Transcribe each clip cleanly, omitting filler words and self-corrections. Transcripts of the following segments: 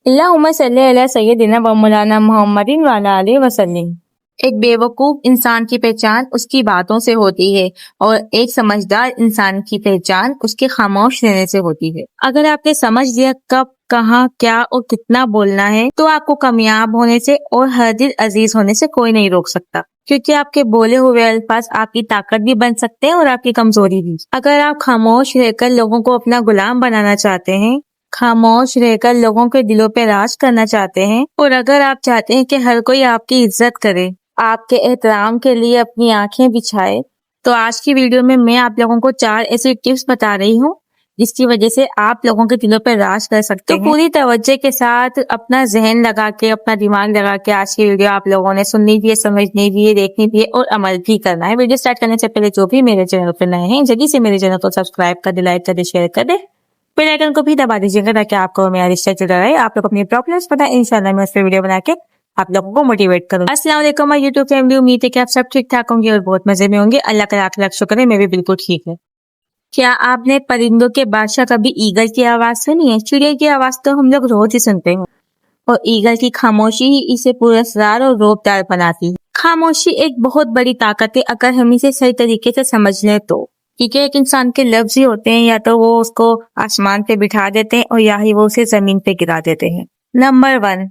اللہم صلی علی سیدنا و مولانا محمد وعلی آلہ وسلم۔ ایک بیوقوف انسان کی پہچان اس کی باتوں سے ہوتی ہے اور ایک سمجھدار انسان کی پہچان اس کے خاموش رہنے سے ہوتی ہے۔ اگر آپ نے سمجھ لیا کب، کہاں، کیا اور کتنا بولنا ہے تو آپ کو کامیاب ہونے سے اور ہر دل عزیز ہونے سے کوئی نہیں روک سکتا، کیونکہ آپ کے بولے ہوئے الفاظ آپ کی طاقت بھی بن سکتے ہیں اور آپ کی کمزوری بھی۔ اگر آپ خاموش رہ کر لوگوں کو اپنا غلام بنانا چاہتے ہیں، خاموش رہ کر لوگوں کے دلوں پہ راج کرنا چاہتے ہیں، اور اگر آپ چاہتے ہیں کہ ہر کوئی آپ کی عزت کرے، آپ کے احترام کے لیے اپنی آنکھیں بچھائے، تو آج کی ویڈیو میں آپ لوگوں کو 4 ایسی ٹپس بتا رہی ہوں جس کی وجہ سے آپ لوگوں کے دلوں پہ راج کر سکتے ہیں۔ تو پوری توجہ کے ساتھ اپنا ذہن لگا کے، اپنا دماغ لگا کے آج کی ویڈیو آپ لوگوں نے سننی بھی ہے، سمجھنی بھی ہے، دیکھنی بھی ہے اور عمل بھی کرنا ہے۔ ویڈیو سٹارٹ کرنے سے پہلے جو بھی میرے چینل پہ نئے ہیں جلدی سے میرے چینل کو سبسکرائب کر دے، لائک کر دے، شیئر کر دے، بیل آئیکن کو بھی دبا دیجیے گا تاکہ آپ کو میرا رشتہ جڑا رہے۔ آپ لوگ اپنی پرابلمس بتائیں، انشاءاللہ میں اس پہ ویڈیو بنا کے آپ لوگوں کو موٹیویٹ کروں۔ السلام علیکم مائی یوٹیوب فیملی، امید ہے کہ آپ سب ٹھیک ٹھاک ہوں گے اور بہت مزے میں ہوں گے۔ اللہ کا لاکھ لاکھ شکر ہے، میں بھی بالکل ٹھیک ہے۔ کیا آپ نے پرندوں کے بادشاہ کبھی ایگل کی آواز سنی ہے؟ چڑیا کی آواز تو ہم لوگ روز ہی سنتے ہیں اور ایگل کی خاموشی ہی اسے پراسرار اور روبدار بناتی ہے۔ خاموشی ایک بہت بڑی طاقت ہے اگر ہم اسے صحیح طریقے سے سمجھ لیں تو، کیونکہ ایک انسان کے لفظ ہی ہوتے ہیں، یا تو وہ اس کو آسمان پہ بٹھا دیتے ہیں اور یا ہی وہ اسے زمین پہ گرا دیتے ہیں۔ نمبر 1،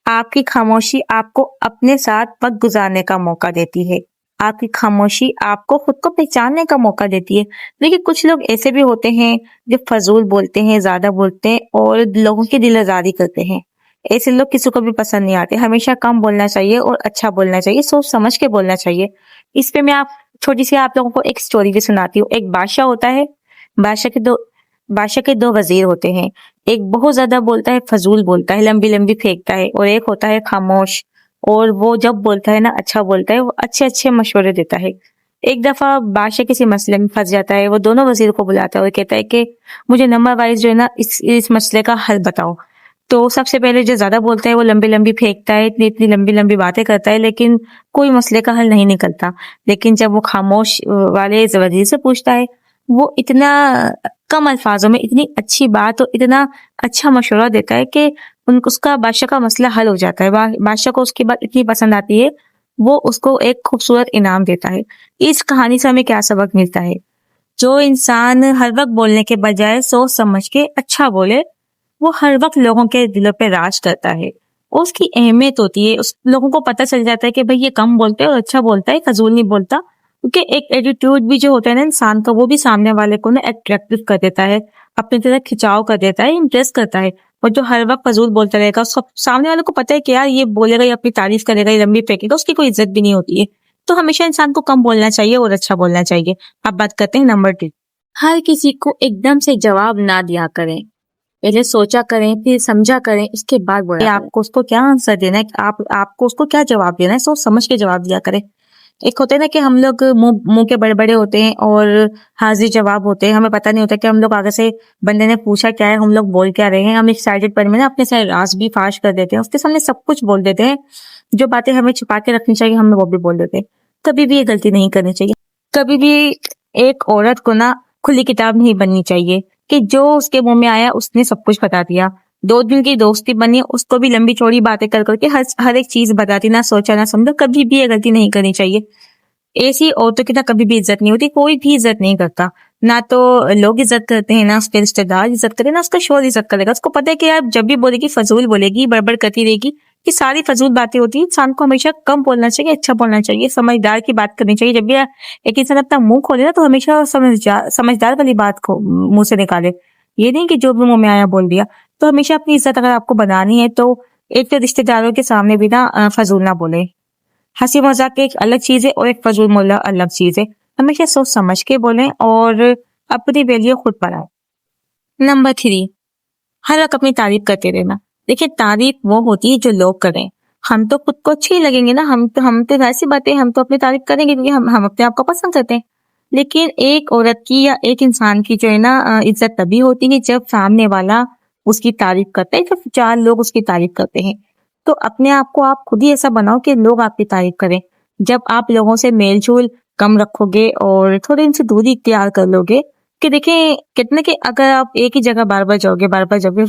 آپ کی خاموشی آپ کو اپنے ساتھ وقت گزارنے کا موقع دیتی ہے۔ آپ کی خاموشی آپ کو خود کو پہچاننے کا موقع دیتی ہے۔ لیکن کچھ لوگ ایسے بھی ہوتے ہیں جو فضول بولتے ہیں، زیادہ بولتے ہیں اور لوگوں کی دل آزاری کرتے ہیں۔ ایسے لوگ کسی کو بھی پسند نہیں آتے۔ ہمیشہ کم بولنا چاہیے اور اچھا بولنا چاہیے، سوچ سمجھ کے بولنا چاہیے۔ اس پہ میں چھوٹی سی آپ لوگوں کو ایک سٹوری بھی سناتی ہوں۔ ایک بادشاہ ہوتا ہے، بادشاہ کے 2 وزیر ہوتے ہیں۔ ایک بہت زیادہ بولتا ہے، فضول بولتا ہے، لمبی لمبی پھینکتا ہے، اور ایک ہوتا ہے خاموش، اور وہ جب بولتا ہے نا اچھا بولتا ہے، وہ اچھے اچھے مشورے دیتا ہے۔ ایک دفعہ بادشاہ کسی مسئلے میں پھنس جاتا ہے، وہ دونوں وزیر کو بلاتا ہے اور کہتا ہے کہ مجھے نمبر وائز جو ہے نا اس مسئلے کا حل بتاؤ۔ تو سب سے پہلے جو زیادہ بولتا ہے وہ لمبی لمبی پھینکتا ہے، اتنی لمبی لمبی باتیں کرتا ہے، لیکن کوئی مسئلے کا حل نہیں نکلتا۔ لیکن جب وہ خاموش والے وزیر سے پوچھتا ہے، وہ اتنا کم الفاظوں میں اتنی اچھی بات اور اتنا اچھا مشورہ دیتا ہے کہ اس کا بادشاہ کا مسئلہ حل ہو جاتا ہے۔ بادشاہ کو اس کی بات اتنی پسند آتی ہے، وہ اس کو ایک خوبصورت انعام دیتا ہے۔ اس کہانی سے ہمیں کیا سبق ملتا ہے؟ جو انسان ہر وقت بولنے کے بجائے سوچ سمجھ کے اچھا بولے، وہ ہر وقت لوگوں کے دلوں پہ راج کرتا ہے، اور اس کی اہمیت ہوتی ہے۔ اس لوگوں کو پتہ چل جاتا ہے کہ بھئی یہ کم بولتا ہے اور اچھا بولتا ہے، فضول نہیں بولتا، کیونکہ ایک ایٹیٹیوڈ بھی جو ہوتا ہے نا انسان کا، وہ بھی سامنے والے کو نا اٹریکٹیو کر دیتا ہے، اپنی طرف کھچاؤ کر دیتا ہے، امپریس کرتا ہے۔ اور جو ہر وقت فضول بولتا رہے گا، اس کو سامنے والے کو پتہ ہے کہ یار یہ بولے گا، یہ اپنی تعریف کرے گا، یہ لمبی پھینکے گا، اس کی کوئی عزت بھی نہیں ہوتی ہے۔ تو ہمیشہ انسان کو کم بولنا چاہیے اور اچھا بولنا چاہیے۔ اب بات کرتے ہیں نمبر 2۔ ہر کسی کو ایک دم سے جواب نہ دیا کریں، پہلے سوچا کریں، پھر سمجھا کریں، اس کے بعد بولا کریں۔ آپ کو اس کو کیا آنسر دینا ہے، آپ کو اس کو کیا جواب دینا ہے، سوچ سمجھ کے جواب دیا کریں۔ ایک ہوتا ہے نا کہ ہم لوگ منہ کے بڑے بڑے ہوتے ہیں اور حاضر جواب ہوتے ہیں، ہمیں پتہ نہیں ہوتا کہ ہم لوگ آگے سے بندے نے پوچھا کیا ہے، ہم لوگ بول کیا رہے ہیں، ہم ایکسائٹیڈ پر میں نا اپنے سارے راز بھی فاش کر دیتے ہیں، اس کے سامنے سب کچھ بول دیتے ہیں، جو باتیں ہمیں چھپا کے رکھنی چاہیے ہم وہ بھی بول دیتے ہیں۔ کبھی بھی یہ غلطی نہیں کرنی چاہیے۔ کبھی بھی ایک عورت کو نا کھلی کتاب نہیں بننی چاہیے کہ جو اس کے منہ میں آیا اس نے سب کچھ بتا دیا۔ 2 دن کی دوستی بنی، اس کو بھی لمبی چوڑی باتیں کر کے ہر ایک چیز بتاتی، نہ سوچا نہ سمجھا۔ کبھی بھی یہ غلطی نہیں کرنی چاہیے۔ ایسی عورتوں کی نہ کبھی بھی عزت نہیں ہوتی، کوئی بھی عزت نہیں کرتا، نہ تو لوگ عزت کرتے ہیں، نہ اس کے رشتے دار عزت کرے، نہ اس کا شوہر عزت کرے گا۔ اس کو پتہ ہے کہ یار جب بھی بولے گی فضول بولے گی، بڑبڑ کرتی رہے گی، یہ ساری فضول باتیں ہوتی ہیں۔ انسان کو ہمیشہ کم بولنا چاہیے، اچھا بولنا چاہیے، سمجھدار کی بات کرنی چاہیے۔ جب بھی ایک انسان اپنا منہ کھولے نا تو ہمیشہ سمجھدار والی بات کو منہ سے نکالے، یہ نہیں کہ جو بھی منہ میں آیا بول دیا۔ تو ہمیشہ اپنی عزت اگر آپ کو بنانی ہے تو ایک تو رشتے داروں کے سامنے بھی نا فضول نہ بولے۔ ہنسی مذاق ایک الگ چیز ہے اور ایک فضول مولا الگ چیز ہے۔ ہمیشہ سوچ سمجھ کے بولیں اور اپنی ویلیو خود بنائیں۔ نمبر 3، ہر وقت اپنی تعریف کرتے رہنا۔ دیکھیں تعریف وہ ہوتی ہے جو لوگ کریں، ہم تو خود کو اچھے ہی لگیں گے نا، ہم تو ایسی باتیں ہم تو اپنی تعریف کریں گے کیونکہ ہم اپنے آپ کو پسند کرتے ہیں۔ لیکن ایک عورت کی یا ایک انسان کی جو ہے نا عزت تبھی ہوتی ہے جب سامنے والا اس کی تعریف کرتا ہے، جب 4 لوگ اس کی تعریف کرتے ہیں۔ تو اپنے آپ کو آپ خود ہی ایسا بناؤ کہ لوگ آپ کی تعریف کریں۔ جب آپ لوگوں سے میل جول کم رکھو گے اور تھوڑے ان سے دوری اختیار کر لو گے کہ دیکھیں کتنے کہ اگر آپ ایک ہی جگہ بار بار جاؤ گے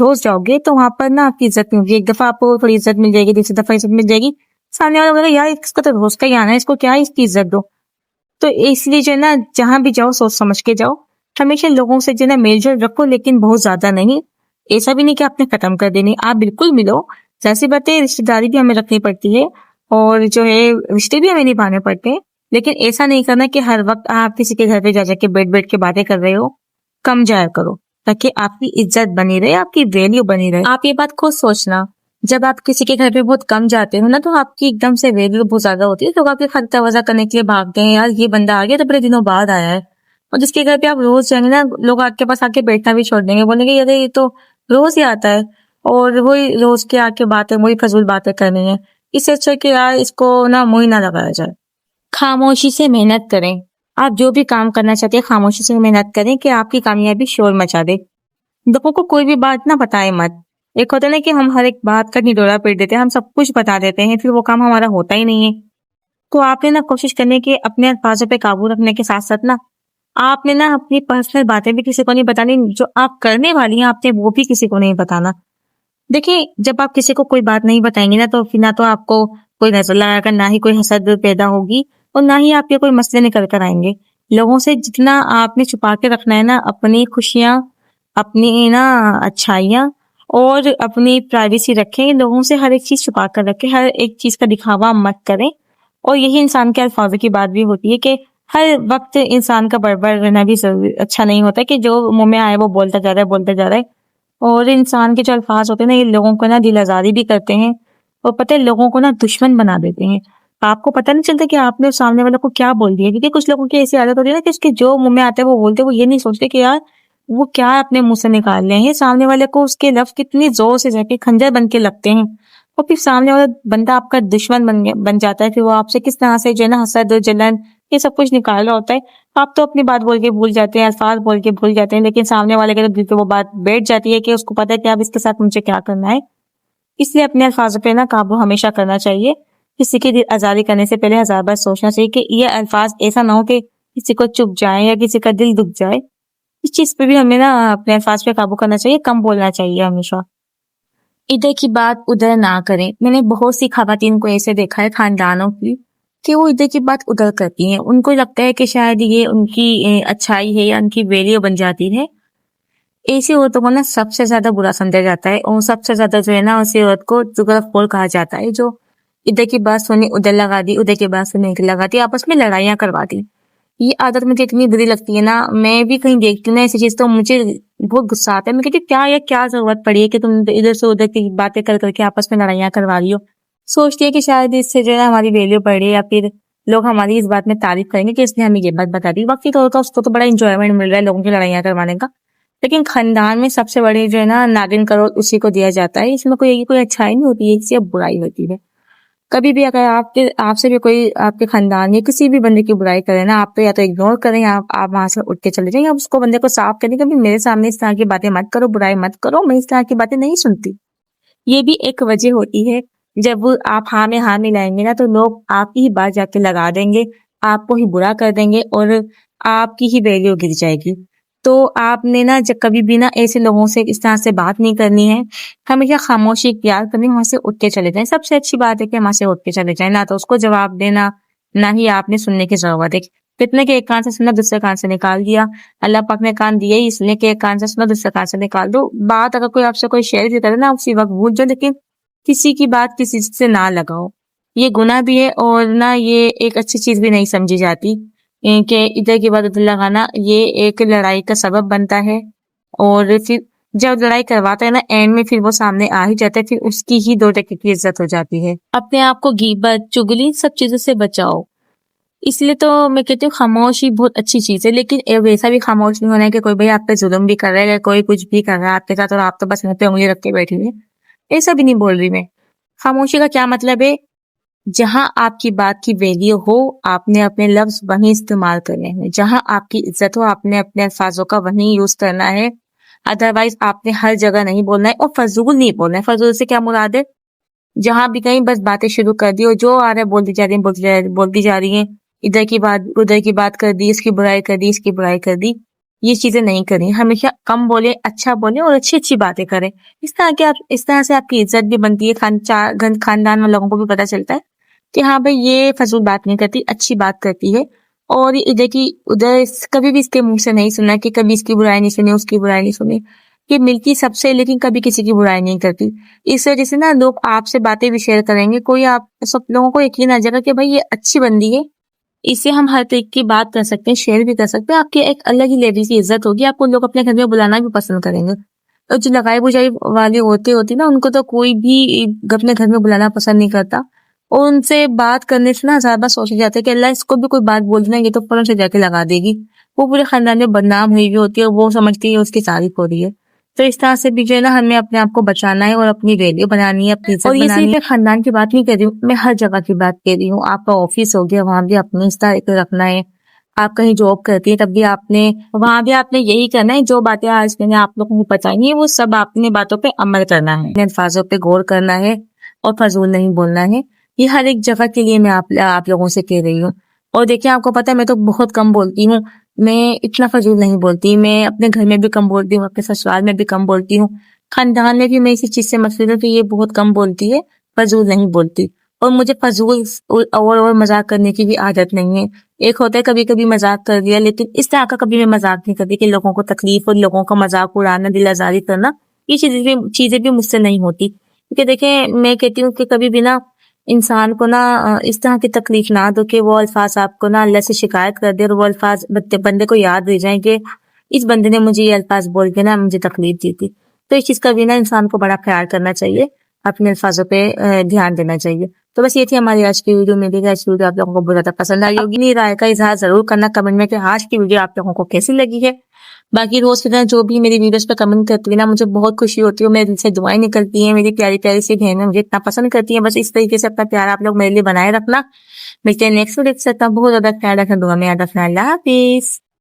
روز جاؤ گے تو وہاں پر نا آپ کی عزت نہیں ہوگی. ایک دفعہ آپ کو تھوڑی عزت مل جائے گی, دوسری دفعہ عزت مل جائے گی, سامنے والا بولے گا یار اس کا تو روز کا ہی آنا ہے, اس کو کیا ہے اس کی عزت دو. تو اس لیے جو ہے نا جہاں بھی جاؤ سوچ سمجھ کے جاؤ. ہمیشہ لوگوں سے جو ہے نا میل جول رکھو, لیکن بہت زیادہ نہیں. ایسا بھی نہیں کہ آپ نے ختم کر دینی, آپ بالکل ملو. جیسی باتیں رشتے داری بھی ہمیں رکھنی پڑتی ہے اور جو ہے رشتے بھی ہمیں نبھانے پڑتے ہیں, لیکن ایسا نہیں کرنا کہ ہر وقت آپ کسی کے گھر پہ جا کے بیٹھ کے باتیں کر رہے ہو. کم جایا کرو تاکہ آپ کی عزت بنی رہے, آپ کی ویلیو بنی رہے. آپ یہ بات خود سوچنا, جب آپ کسی کے گھر پہ بہت کم جاتے ہو نا تو آپ کی ایک دم سے ویلیو بہت زیادہ ہوتی ہے. لوگ آپ کے خط توازہ کرنے کے لیے بھاگتے ہیں, یار یہ بندہ آ گیا تو بڑے دنوں بعد آیا ہے. اور جس کے گھر پہ آپ روز جائیں گے نا, لوگ آپ کے پاس آ کے بیٹھنا بھی چھوڑ دیں گے, بولیں گے یار یہ تو روز ہی آتا ہے اور وہی روز کے آ کے باتیں, وہی فضول باتیں کرنی ہے. اس سے اچھا کہ یار اس کو نا منہ نہ لگایا جائے. خاموشی سے محنت کریں. آپ جو بھی کام کرنا چاہتے ہیں خاموشی سے محنت کریں کہ آپ کی کامیابی شور مچا دے. لوگوں کو کوئی بھی بات نہ بتائے مت. ایک ہوتا ہے نا کہ ہم ہر ایک بات کا ڈھنڈورا پیٹ دیتے ہیں, ہم سب کچھ بتا دیتے ہیں, پھر وہ کام ہمارا ہوتا ہی نہیں ہے. تو آپ نے نا کوشش کرنے کے اپنے الفاظوں پہ قابو رکھنے کے ساتھ ساتھ نا آپ نے نا اپنی پرسنل باتیں بھی کسی کو نہیں بتانی. جو آپ کرنے والی ہیں آپ نے وہ بھی کسی کو نہیں بتانا. دیکھیں جب آپ کسی کو کوئی بات نہیں بتائیں گے نا تو پھر نہ تو آپ کو کوئی نظر لگا کر, نہ ہی کوئی حسد پیدا ہوگی, اور نہ ہی آپ کے کوئی مسئلے نکل کر آئیں گے. لوگوں سے جتنا آپ نے چھپا کے رکھنا ہے نا اپنی خوشیاں, اپنی نا اچھائیاں اور اپنی پرائیویسی رکھیں. لوگوں سے ہر ایک چیز چھپا کر رکھیں, ہر ایک چیز کا دکھاوا مت کریں. اور یہی انسان کے الفاظوں کی بات بھی ہوتی ہے کہ ہر وقت انسان کا بڑبڑ رہنا بھی اچھا نہیں ہوتا کہ جو منہ میں آئے وہ بولتا جا رہا ہے. اور انسان کے جو الفاظ ہوتے ہیں نا یہ لوگوں کو نا دل آزاری بھی کرتے ہیں, اور پتہ ہے لوگوں کو نا دشمن بنا دیتے ہیں. آپ کو پتہ نہیں چلتا کہ آپ نے سامنے والے کو کیا بول دیا, کیونکہ کچھ لوگوں کی ایسی عادت ہوتی ہے نا کہ اس کے جو منہ میں آتے ہیں وہ بولتے ہیں, وہ یہ نہیں سوچتے کہ یار وہ کیا اپنے منہ سے نکال رہے ہیں. سامنے والے کو اس کے لفظ کتنی زور سے جا کے خنجر بن کے لگتے ہیں, اور پھر سامنے والا بندہ آپ کا دشمن بن جاتا ہے. پھر وہ آپ سے کس طرح سے جو ہے نا حسد, جلن, یہ سب کچھ نکال رہا ہوتا ہے. آپ تو اپنی بات بول کے بھول جاتے ہیں, الفاظ بول کے بھول جاتے ہیں, لیکن سامنے والے کے دل پہ وہ بات بیٹھ جاتی ہے کہ اس کو پتہ ہے کہ اب اس کے ساتھ مجھے کیا کرنا ہے. اس لیے اپنے الفاظ پہ نا قابو ہمیشہ کرنا چاہیے. کسی کی دل آزاری کرنے سے پہلے 1000 بار سوچنا چاہیے کہ یہ الفاظ ایسا نہ ہو کہ کسی کو چپ جائے یا کسی کا دل دکھ جائے. اس چیز پہ بھی ہمیں نا اپنے الفاظ پہ قابو کرنا چاہیے, کم بولنا چاہیے ہمیشہ. ادھر کی بات ادھر نہ کریں. میں نے بہت سی خواتین کو ایسے دیکھا ہے خاندانوں کی کہ وہ ادھر کی بات ادھر کرتی ہیں. ان کو لگتا ہے کہ شاید یہ ان کی اچھائی ہے یا ان کی ویلیو بن جاتی ہے. ایسی عورتوں کو نا سب سے زیادہ برا سمجھا جاتا ہے, اور سب سے زیادہ جو ہے نا اسی عورت کو زگرف خور کہا جاتا ہے, جو ادھر کی بات سنی ادھر لگا دی, ادھر کی بات سنی ادھر لگا دی, آپس میں لڑائیاں کروا دی. یہ عادت مجھے اتنی بری لگتی ہے نا, میں بھی کہیں دیکھتی ہوں نا ایسی چیز تو مجھے بہت غصہ آتا ہے. میں کہتی کیا ضرورت پڑی ہے کہ تم ادھر سے ادھر کی باتیں کر کے آپس میں لڑائیاں کروا رہی ہو. سوچتی ہے کہ شاید اس سے جو ہے نا ہماری ویلیو بڑھے, یا پھر لوگ ہماری اس بات میں تعریف کریں گے کہ اس نے ہمیں یہ بات بتا دی. وقتی طور پر اس کو تو بڑا انجوائمنٹ مل رہا ہے لوگوں کی لڑائیاں کروانے کا, لیکن خاندان میں سب سے بڑے جو ہے نا ناگن کروڑ اسی کو دیا جاتا ہے. اس میں کوئی اچھائی نہیں ہوتی ہے, اس سے برائی ہوتی ہے. کبھی بھی اگر آپ سے بھی کوئی آپ کے خاندان یا کسی بھی بندے کی برائی کرے نا, آپ تو یا تو اگنور کریں یا آپ وہاں سے اٹھ کے چلے جائیں, یا اس کو بندے کو صاف کریں کہ میرے سامنے اس طرح کی باتیں مت کرو, برائی مت کرو, میں اس طرح کی باتیں نہیں سنتی. یہ بھی ایک وجہ ہوتی ہے. جب آپ ہاں میں ہاں ملائیں گے نا تو لوگ آپ کی ہی بات جا کے لگا دیں گے, آپ کو ہی برا کر دیں گے, اور آپ کی ہی ویلیو گر جائے گی. تو آپ نے نا جب کبھی بھی نا ایسے لوگوں سے اس طرح سے بات نہیں کرنی ہے. ہمیشہ خاموشی اختیار کرنی, وہاں سے اٹھ کے چلے جائیں. سب سے اچھی بات ہے کہ وہاں سے اٹھ کے چلے جائیں, نہ تو اس کو جواب دینا, نہ ہی آپ نے سننے کی ضرورت ہے. کتنے کے ایک کان سے سننا دوسرے کان سے نکال دیا. اللہ پاک نے کان دیے ہی اس لیے کہ ایک کان سے سننا دوسرے کان سے نکال دو. بات اگر کوئی آپ سے کوئی شیئر بھی کرے نا اسی وقت بھول جاؤ, لیکن کسی کی بات کسی سے نہ لگاؤ. یہ گناہ بھی ہے, اور نہ یہ ایک اچھی چیز بھی نہیں سمجھی جاتی کہ ادھر کی بات ادھر لگانا یہ ایک لڑائی کا سبب بنتا ہے. اور پھر جب لڑائی کرواتا ہے نا اینڈ میں پھر وہ سامنے آ ہی جاتا ہے, پھر اس کی ہی 2 ٹکے کی عزت ہو جاتی ہے. اپنے آپ کو غیبت, چگلی, سب چیزوں سے بچاؤ. اس لیے تو میں کہتی ہوں خاموشی بہت اچھی چیز ہے, لیکن ویسا بھی خاموش نہیں ہونا ہے کہ کوئی بھائی آپ پہ ظلم بھی کر رہا ہے, کوئی کچھ بھی کر رہا ہے آپ کے ساتھ اور آپ تو بس منہ پہ انگلی رکھ کے بیٹھی ہوئی. ایسا بھی نہیں بول رہی میں. خاموشی کا کیا مطلب ہے؟ جہاں آپ کی بات کی ویلیو ہو آپ نے اپنے لفظ وہیں استعمال کرنے ہیں, جہاں آپ کی عزت ہو آپ نے اپنے الفاظوں کا وہیں یوز کرنا ہے. ادروائز آپ نے ہر جگہ نہیں بولنا ہے, اور فضول نہیں بولنا ہے. فضول سے کیا مراد ہے؟ جہاں بھی کہیں بس باتیں شروع کر دی اور جو آ رہا ہے بولتی جا رہی ہیں, ادھر کی بات ادھر کی بات کر دی, اس کی برائی کر دی, اس کی برائی کر دی. یہ چیزیں نہیں کریں. ہمیشہ کم بولے، اچھا بولے اور اچھی اچھی باتیں کریں. اس طرح سے آپ کی عزت بھی بنتی ہے، خاندان میں لوگوں کو بھی پتہ چلتا ہے کہ ہاں بھائی یہ فضول بات نہیں کرتی، اچھی بات کرتی ہے. اور ادھر کبھی بھی اس کے منہ سے نہیں سننا کہ کبھی اس کی برائی نہیں سنی، اس کی برائی نہیں سنی. یہ ملتی سب سے لیکن کبھی کسی کی برائی نہیں کرتی. اس وجہ سے نا لوگ آپ سے باتیں بھی شیئر کریں گے، کوئی آپ سب لوگوں کو یقین آ جائے گا کہ بھائی یہ اچھی بندی ہے، اس سے ہم ہر طریقے کی بات کر سکتے ہیں، شیئر بھی کر سکتے ہیں. آپ کی ایک الگ ہی لیول کی عزت ہوگی، آپ کو لوگ اپنے گھر میں بلانا بھی پسند کریں گے. اور جو لگائی بجائی والے ہوتی نا، ان کو تو کوئی بھی اپنے گھر میں بلانا پسند نہیں کرتا. اور ان سے بات کرنے سے نا زیادہ سوچ جاتے ہیں کہ اللہ اس کو بھی کوئی بات بول دینا، یہ تو فوراً سے جا کے لگا دے گی. وہ پورے خاندان میں بدنام ہوئی ہوئی ہوتی ہے اور وہ سمجھتی ہے اس کی تعریف ہو رہی ہے. تو اس طرح سے بھی جو ہے نا ہمیں اپنے آپ کو بچانا ہے اور اپنی ویلیو بنانی ہے، اپنی عزت بنانی ہے. اور یہ صرف خاندان کی بات نہیں کر رہی ہوں، میں ہر جگہ کی بات کر رہی ہوں. آپ کا آفس ہو گیا، وہاں بھی اپنی اس طرح رکھنا ہے. آپ کہیں جاب کرتی ہیں تب بھی وہاں بھی آپ نے یہی کرنا ہے. جو باتیں آج میں نے آپ لوگوں کو بتائی ہیں وہ سب آپ نے باتوں پہ عمل کرنا ہے، اپنے الفاظوں پہ غور کرنا ہے اور فضول نہیں بولنا ہے. یہ ہر ایک جگہ کے لیے میں آپ لوگوں سے کہہ رہی ہوں. اور دیکھیں آپ کو پتا ہے میں تو بہت کم بولتی ہوں، میں اتنا فضول نہیں بولتی. میں اپنے گھر میں بھی کم بولتی ہوں، اپنے سسرال میں بھی کم بولتی ہوں، خاندان میں بھی میں اسی چیز سے مسئلہ ہوں کہ یہ بہت کم بولتی ہے، فضول نہیں بولتی. اور مجھے فضول اور مذاق کرنے کی بھی عادت نہیں ہے. ایک ہوتا ہے کبھی کبھی مذاق کر دیا، لیکن اس طرح کا کبھی میں مذاق نہیں کرتی کہ لوگوں کو تکلیف اور لوگوں کا مذاق اڑانا، دل آزاری کرنا. یہ چیزیں بھی مجھ سے نہیں ہوتی. کیونکہ دیکھیں میں کہتی ہوں کہ کبھی بھی نا انسان کو نا اس طرح کی تکلیف نہ دو کہ وہ الفاظ آپ کو نا اللہ سے شکایت کر دے اور وہ الفاظ بندے کو یاد رہ جائیں کہ اس بندے نے مجھے یہ الفاظ بول کے نا مجھے تکلیف دی تھی. تو اس چیز کا بھی نا انسان کو بڑا خیال کرنا چاہیے، اپنے الفاظوں پہ دھیان دینا چاہیے. تو بس یہ تھی ہماری آج کی ویڈیو. میری آج کی ویڈیو آپ لوگوں کو بہت زیادہ پسند آئی ہوگی. اپنی رائے کا اظہار ضرور کرنا کمنٹ میں کہ آج کی ویڈیو آپ لوگوں کو کیسی لگی ہے. باقی روز جو بھی میری ویڈیوز پہ کمنٹ کرتی ہے نا مجھے بہت خوشی ہوتی ہے، میرے دل سے دعائیں نکلتی ہیں. میری پیاری پیاری سی بہنیں مجھے اتنا پسند کرتی ہیں. بس اس طریقے سے اپنا پیار آپ لوگ میرے لیے بنائے رکھنا. ملتے ہیں نیکسٹ ویڈیو کے ساتھ. بہت زیادہ خیال رکھنا، دعا میں یاد رکھنا. اللہ حافظ.